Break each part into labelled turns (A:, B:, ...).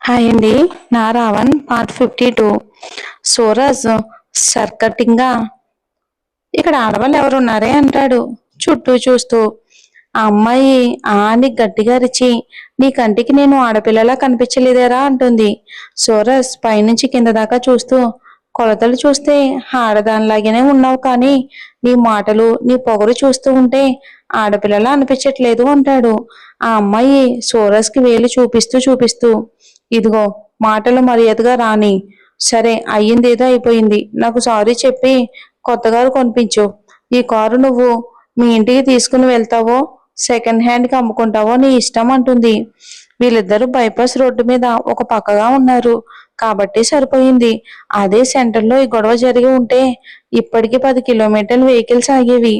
A: Hi అండి. నా Raavan part 52. Suraj సర్కటింగ్గా ఇక్కడ ఆడవాళ్ళు ఎవరున్నారే అంటాడు చుట్టూ చూస్తూ. ఆ అమ్మాయి అని గట్టిగా అరిచి, నీ కంటికి నేను ఆడపిల్లలా కనిపించలేదేరా అంటుంది. సూరజ్ పైనుంచి కింద దాకా చూస్తూ, కొలతలు చూస్తే ఆడదానిలాగానే ఉన్నావు, కానీ నీ మాటలు నీ పొగరు చూస్తూ ఉంటే ఆడపిల్లలా అనిపించట్లేదు అంటాడు. ఆ అమ్మాయి సూరజ్కి వేలు చూపిస్తూ చూపిస్తూ, ఇదిగో మాటలు మర్యాదగా రాని. సరే, అయ్యిందేదో అయిపోయింది. నాకు సారీ చెప్పి కొత్త కారు కొనిపించు. ఈ కారు నువ్వు మీ ఇంటికి తీసుకుని వెళ్తావో సెకండ్ హ్యాండ్కి అమ్ముకుంటావో నీ ఇష్టం అంటుంది. వీళ్ళిద్దరూ బైపాస్ రోడ్డు మీద ఒక పక్కగా ఉన్నారు కాబట్టి సరిపోయింది. అదే సెంటర్లో ఈ గొడవ జరిగి ఉంటే ఇప్పటికీ 10 కిలోమీటర్లు వెహికల్స్ ఆగేవి.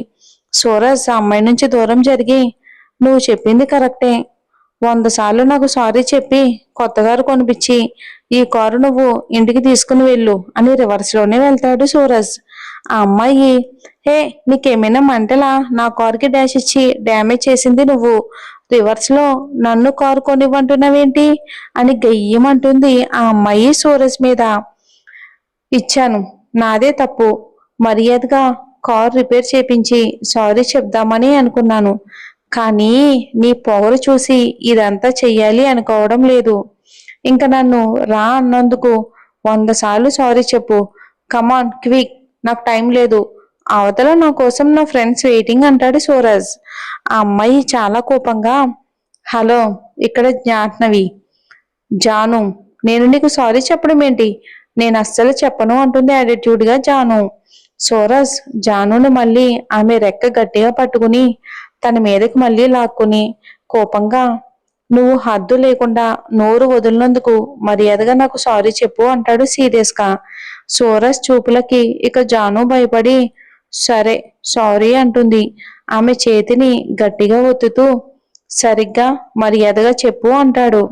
A: సూరజ్ ఆ అమ్మాయి నుంచి దూరం జరిగి, నువ్వు చెప్పింది కరెక్టే. 100 సార్లు నాకు సారీ చెప్పి కొత్త కారు కొనిపించి ఈ కారు నువ్వు ఇంటికి తీసుకుని వెళ్ళు అని రివర్స్ లోనే వెళ్తాడు సూరజ్. ఆ అమ్మాయి, హే నీకేమైనా మంటలా? నా కారుకి డాష్ ఇచ్చి డ్యామేజ్ చేసింది నువ్వు, రివర్స్ లో నన్ను కారు కొనివ్వంటున్నావేంటి అని గయ్యమంటుంది ఆ అమ్మాయి సూరజ్ మీద. ఇచ్చాను, నాదే తప్పు. మర్యాదగా కార్ రిపేర్ చేపించి సారీ చెప్దామని అనుకున్నాను, కానీ నీ పొగరు చూసి ఇదంతా చెయ్యాలి అనుకోవడం లేదు. ఇంకా నన్ను రా అన్నందుకు 100 సార్లు సారీ చెప్పు. కమాన్ క్విక్, నాకు టైం లేదు. అవతల నా కోసం నా ఫ్రెండ్స్ వెయిటింగ్ అంటాడు సూరజ్. ఆ అమ్మాయి చాలా కోపంగా, హలో, ఇక్కడ జాహ్నవి. జాను, నేను నీకు సారీ చెప్పడం ఏంటి? నేను అస్సలు చెప్పను అంటుంది యాటిట్యూడ్ గా జాను. సూరజ్ జానుని మళ్ళీ ఆమె రెక్క గట్టిగా పట్టుకుని తన మీదకి మళ్ళీ లాక్కుని కోపంగా, నువ్వు హద్దు లేకుండా నోరు వదిలినందుకు మర్యాదగా నాకు సారీ చెప్పు అంటాడు సీరియస్ గా. సూరజ్ చూపులకి ఇక జాను భయపడి, సరే సారీ అంటుంది. ఆమె చేతిని గట్టిగా ఒత్తుతూ, సరిగ్గా మర్యాదగా చెప్పు అంటాడు.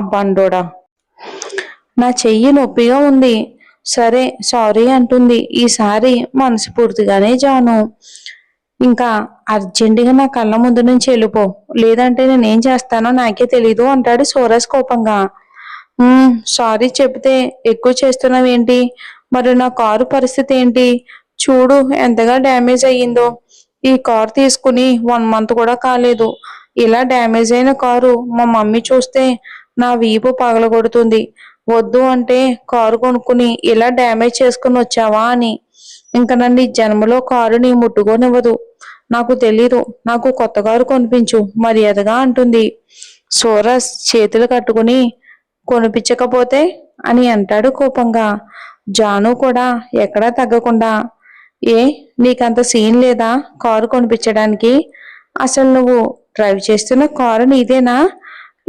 A: అబ్బండోడా, నా చెయ్యి నొప్పిగా ఉంది. సరే సారీ అంటుంది ఈసారి మనస్ఫూర్తిగానే జాను. ఇంకా అర్జెంటుగా నా కళ్ళ ముందు నుంచి వెళ్ళిపో, లేదంటే నేనేం చేస్తానో నాకే తెలీదు అంటాడు సూరజ్ కోపంగా. సారీ చెప్తే ఎక్కువ చేస్తున్నావేంటి? మరి నా కారు పరిస్థితి ఏంటి? చూడు ఎంతగా డ్యామేజ్ అయ్యిందో. ఈ కారు తీసుకుని 1 మంత్ కూడా కాలేదు. ఇలా డ్యామేజ్ అయిన కారు మా మమ్మీ చూస్తే నా వీపు పగలగొడుతుంది. వద్దు అంటే కారు కొనుక్కుని ఇలా డ్యామేజ్ చేసుకుని వచ్చావా అని. ఇంకా నన్ను ఈ జన్మలో కారు నీ ముట్టుకోనివ్వదు. నాకు తెలీదు, నాకు కొత్త కారు కొనిపించు మర్యాదగా అంటుంది. సూరజ్ చేతులు కట్టుకుని, కొనిపించకపోతే అని అంటాడు కోపంగా. జాను కూడా ఎక్కడా తగ్గకుండా, ఏ నీకంత సీన్ లేదా కారు కొనిపించడానికి? అసలు నువ్వు డ్రైవ్ చేస్తున్న కారు నీదేనా,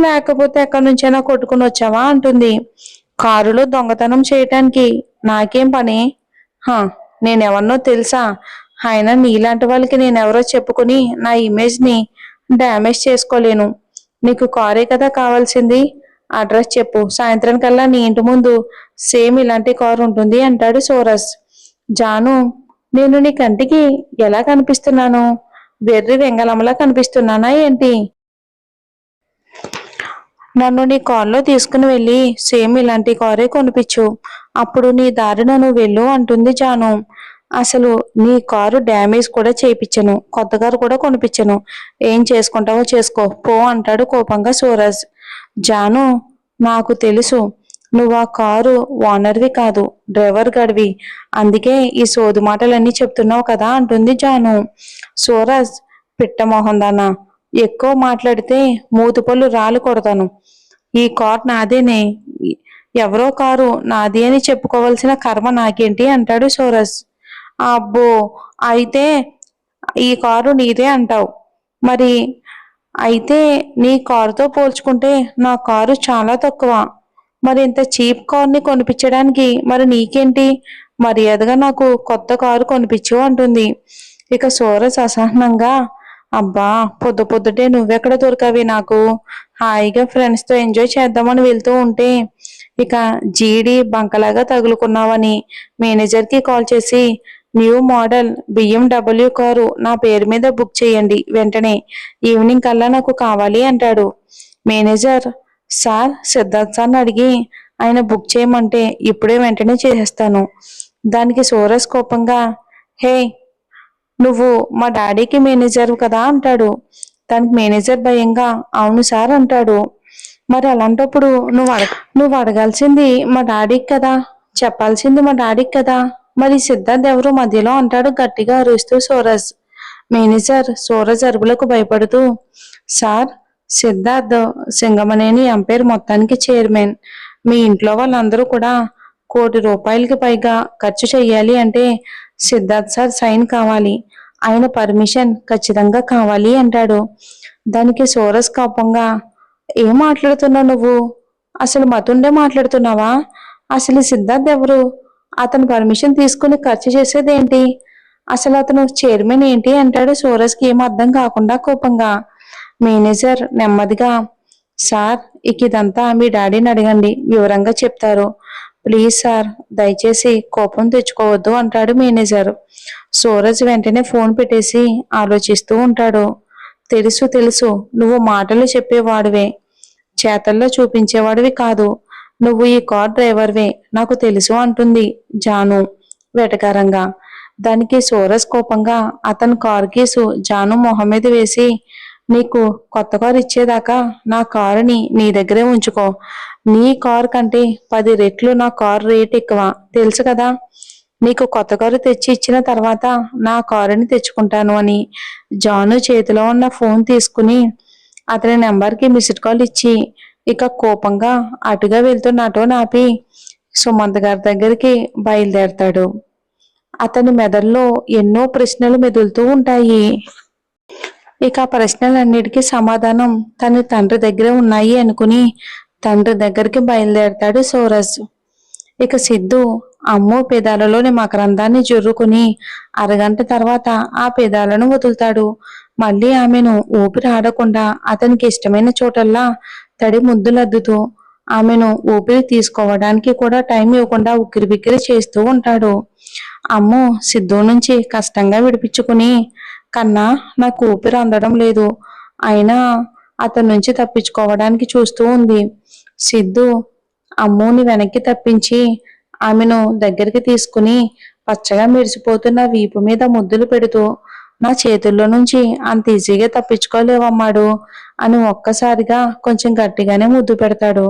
A: లేకపోతే ఎక్కడి నుంచైనా కొట్టుకుని వచ్చావా అంటుంది. కారులో దొంగతనం చేయటానికి నాకేం పని? హా, నేనెవరినో తెలుసా? అయినా నీలాంటి వాళ్ళకి నేనెవరో చెప్పుకుని నా ఇమేజ్ ని డ్యామేజ్ చేసుకోలేను. నీకు కారే కదా కావాల్సింది, అడ్రస్ చెప్పు, సాయంత్రం కల్లా నీ ఇంటి ముందు సేమ్ ఇలాంటి కారు ఉంటుంది అంటాడు సూరజ్. జాను, నేను నీ కంటికి ఎలా కనిపిస్తున్నాను? వెర్రి వెంగళంలా కనిపిస్తున్నానా ఏంటి? నన్ను నీ కారులో తీసుకుని వెళ్ళి సేమ్ ఇలాంటి కారే కొనిపించు, అప్పుడు నీ దారిన నువ్వు వెళ్ళు అంటుంది జాను. అసలు నీ కారు డ్యామేజ్ కూడా చేయించను, కొత్త కారు కూడా కొనిపించను. ఏం చేసుకుంటావో చేసుకో పో అంటాడు కోపంగా సూరజ్. జాను, నాకు తెలుసు నువ్వు ఆ కారు ఓనర్వి కాదు, డ్రైవర్ గడివి, అందుకే ఈ సోది మాటలన్నీ చెప్తున్నావు కదా అంటుంది జాను. సూరజ్, పిట్ట మొహం దానా, ఎక్కువ మాట్లాడితే మూతుపళ్ళు రాళ్ళు కొడతాను. ఈ కార్ నాదేనే, ఎవరో కారు నాది అని చెప్పుకోవాల్సిన కర్మ నాకేంటి అంటాడు సూరజ్. అబ్బో, అయితే ఈ కారు నీదే అంటావు. మరి అయితే నీ కారుతో పోల్చుకుంటే నా కారు చాలా తక్కువ. మరి ఇంత చీప్ కార్ని కొనిపించడానికి మరి నీకేంటి? మర్యాదగా నాకు కొత్త కారు కొనిపించు అంటుంది. ఇక సూరజ్ అసహనంగా, అబ్బా పొద్దు పొద్దుటే నువ్వెక్కడ దొరకవి నాకు, హాయిగా ఫ్రెండ్స్తో ఎంజాయ్ చేద్దామని వెళ్తూ ఉంటే ఇక జీడి బంకలాగా తగులుకున్నావని మేనేజర్కి కాల్ చేసి న్యూ మోడల్ BMW కారు నా పేరు మీద బుక్ చేయండి వెంటనే, ఈవినింగ్ కల్లా నాకు కావాలి అంటాడు. మేనేజర్, సార్ సిద్ధార్థ్ సార్ని అడిగి ఆయన బుక్ చేయమంటే ఇప్పుడే వెంటనే చేసేస్తాను. దానికి సూరజ్ కోపంగా, హే, నువ్వు మా డాడీకి మేనేజర్ కదా అంటాడు. దానికి మేనేజర్ భయంగా, అవును సార్ అంటాడు. మరి అలాంటప్పుడు నువ్వు అడగాల్సింది మా డాడీకి కదా, చెప్పాల్సింది మా డాడీకి కదా, మరి సిద్ధార్థ్ ఎవరు మధ్యలో అంటాడు గట్టిగా అరుస్తూ సూరజ్. మేనేజర్ సూరజ్ అరుపులకు భయపడుతూ, సార్, సిద్ధార్థ్ సింగమనేని ఎంపైర్ మొత్తానికి చైర్మన్. మీ ఇంట్లో వాళ్ళందరూ కూడా ₹1,00,00,000కి పైగా ఖర్చు చెయ్యాలి అంటే సిద్ధార్థ్ సార్ సైన్ కావాలి. ఆయన పర్మిషన్ ఖచ్చితంగా కావాలి అంటాడు. దానికి సూరజ్ కోపంగా, ఏం మాట్లాడుతున్నావు నువ్వు? అసలు మతుండే మాట్లాడుతున్నావా? అసలు ఈ సిద్ధార్థ్ ఎవరు? అతను పర్మిషన్ తీసుకుని ఖర్చు చేసేదేంటి? అసలు అతను చైర్మన్ ఏంటి అంటాడు సూరజ్కి ఏం అర్థం కాకుండా కోపంగా. మేనేజర్ నెమ్మదిగా, సార్, ఇక ఇదంతా మీ డాడీని అడగండి, వివరంగా చెప్తారు. ప్లీజ్ సార్, దయచేసి కోపం తెచ్చుకోవద్దు అంటాడు మేనేజర్. సూరజ్ వెంటనే ఫోన్ పెట్టేసి ఆలోచిస్తూ ఉంటాడు. తెలుసు తెలుసు, నువ్వు మాటలు చెప్పేవాడివే, చేతల్లో చూపించేవాడివి కాదు. నువ్వు ఈ కార్ డ్రైవర్వే, నాకు తెలుసు అంటుంది జాను వెటకారంగా. దానికి సూరజ్ కోపంగా అతని కారు కేసు జాను మొహం మీద వేసి, నీకు కొత్త కారు ఇచ్చేదాకా నా కారుని నీ దగ్గరే ఉంచుకో. నీ కారు కంటే 10 రెట్లు నా కారు రేట్ ఎక్కువ, తెలుసు కదా. నీకు కొత్త కారు తెచ్చి ఇచ్చిన తర్వాత నా కారుని తెచ్చుకుంటాను అని జాను చేతిలో ఉన్న ఫోన్ తీసుకుని అతని నెంబర్కి మిస్డ్ కాల్ ఇచ్చి ఇక కోపంగా అటుగా వెళ్తున్న ఆటోని ఆపి సుమంత్ గారి దగ్గరికి బయలుదేరతాడు. అతని మెదడులో ఎన్నో ప్రశ్నలు మెదులుతూ ఉంటాయి. ఇక ఆ ప్రశ్నలన్నిటికీ సమాధానం తన తండ్రి దగ్గరే ఉన్నాయి అనుకుని తండ్రి దగ్గరికి బయలుదేరతాడు సూరజ్. ఇక సిద్ధు అమ్మో పెదాలలోని మకరందాన్ని జుర్రుకుని అరగంట తర్వాత ఆ పెదాలను వదులుతాడు. మళ్ళీ ఆమెను ఊపిరి ఆడకుండా అతనికి ఇష్టమైన చోటల్లా తడి ముద్దులద్దుతూ ఆమెను ఊపిరి తీసుకోవడానికి కూడా టైం ఇవ్వకుండా ఉక్కిరిబిక్కిరి చేస్తూ ఉంటాడు. అమ్మో సిద్ధు నుంచి కష్టంగా విడిపించుకుని, కన్నా, నాకు ఊపిరి అందడం లేదు, అయినా అతని నుంచి తప్పించుకోవడానికి చూస్తూ ఉంది. సిద్ధు అమ్మోని వెనక్కి తప్పించి ఆమెను దగ్గరికి తీసుకుని పచ్చగా మెరిసిపోతున్న వీపు మీద ముద్దులు పెడుతూ, నా చేతుల్లో నుంచి అంత ఈజీగా తప్పించుకోలేవమ్మాడు అని ఒక్కసారిగా కొంచెం గట్టిగానే ముద్దు పెడతాడు.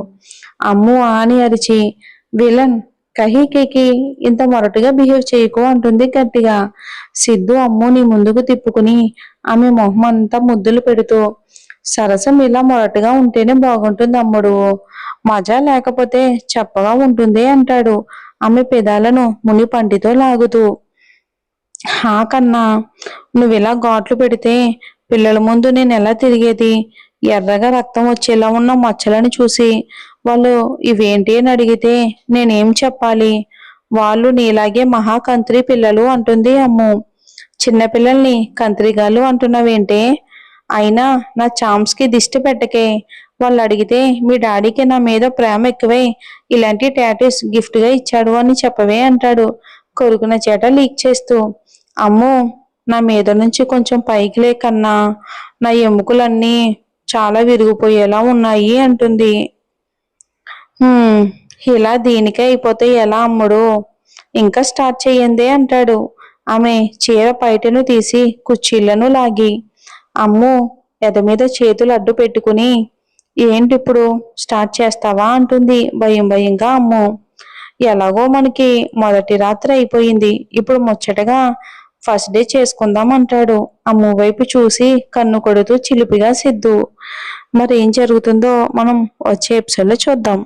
A: అమ్ము అని అరిచి, విలన్, కహీకేకి ఇంత మొరటుగా బిహేవ్ చేయకు అంటుంది గట్టిగా. సిద్ధు అమ్ముని ముందుకు తిప్పుకుని ఆమె మొహం అంతా ముద్దులు పెడుతూ, సరసం ఇలా మొరటుగా ఉంటేనే బాగుంటుంది అమ్ముడు, మజా లేకపోతే చెప్పగా ఉంటుంది అంటాడు ఆమె పెదాలను ముని పంటితో లాగుతూ. హా కన్నా, నువ్విలా ఘాట్లు పెడితే పిల్లల ముందు నేను ఎలా తిరిగేది? ఎర్రగా రక్తం వచ్చేలా ఉన్న మచ్చలను చూసి వాళ్ళు ఇవేంటి అని అడిగితే నేనేం చెప్పాలి? వాళ్ళు నీలాగే మహాకంత్రి పిల్లలు అంటుంది అమ్ము. చిన్నపిల్లల్ని కంత్రిగాళ్ళు అంటున్నావేంటే? అయినా నా ఛాంప్స్కి దిష్టి పెట్టకే. వాళ్ళు అడిగితే మీ డాడీకి నా మీద ప్రేమ ఎక్కువై ఇలాంటి టాటూస్ గిఫ్ట్గా ఇచ్చాడు అని చెప్పవే అంటాడు కొరుకున చేట లీక్ చేస్తూ. అమ్మో, నా మీద నుంచి కొంచెం పైకి లేకన్నా, నా ఎముకలన్నీ చాలా విరిగిపోయేలా ఉన్నాయి అంటుంది. ఇలా దీనికే అయిపోతే ఎలా అమ్ముడు? ఇంకా స్టార్ట్ చెయ్యందే అంటాడు ఆమె చీర పైటను తీసి కుర్చీలను లాగి. అమ్ము ఎద మీద చేతులు అడ్డు పెట్టుకుని, ఏంటిప్పుడు స్టార్ట్ చేస్తావా అంటుంది భయం భయంగా అమ్ము. ఎలాగో మనకి మొదటి రాత్రి అయిపోయింది, ఇప్పుడు ముచ్చటగా ఫస్ట్ డే చేసుకుందాం అంటాడు అమ్ము వైపు చూసి కన్ను కొడుతూ చిలిపిగా సిద్ధు. మరి ఏం జరుగుతుందో మనం వచ్చే ఎపిసోడ్లో చూద్దాం.